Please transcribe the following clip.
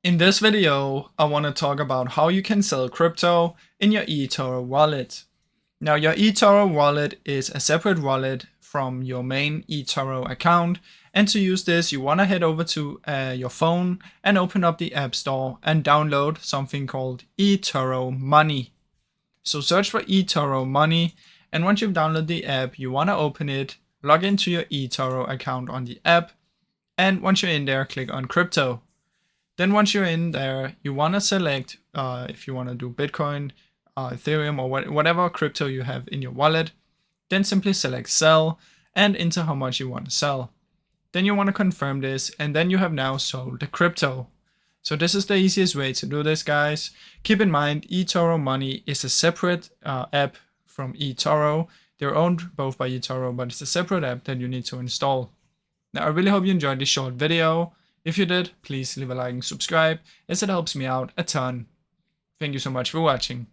In this video, I want to talk about how you can sell crypto in your eToro wallet. Now, your eToro wallet is a separate wallet from your main eToro account. And to use this, you want to head over to your phone and open up the App Store and download something called eToro Money. So search for eToro Money. And once you've downloaded the app, you want to open it, log into your eToro account on the app. And once you're in there, click on crypto. Then once you're in there, you want to select if you want to do Bitcoin, Ethereum, or whatever crypto you have in your wallet. Then simply select sell and enter how much you want to sell. Then you want to confirm this, and then you have now sold the crypto. So this is the easiest way to do this, guys. Keep in mind, eToro Money is a separate app from eToro. They're owned both by eToro, but it's a separate app that you need to install. Now, I really hope you enjoyed this short video. If you did, please leave a like and subscribe, as it helps me out a ton. Thank you so much for watching.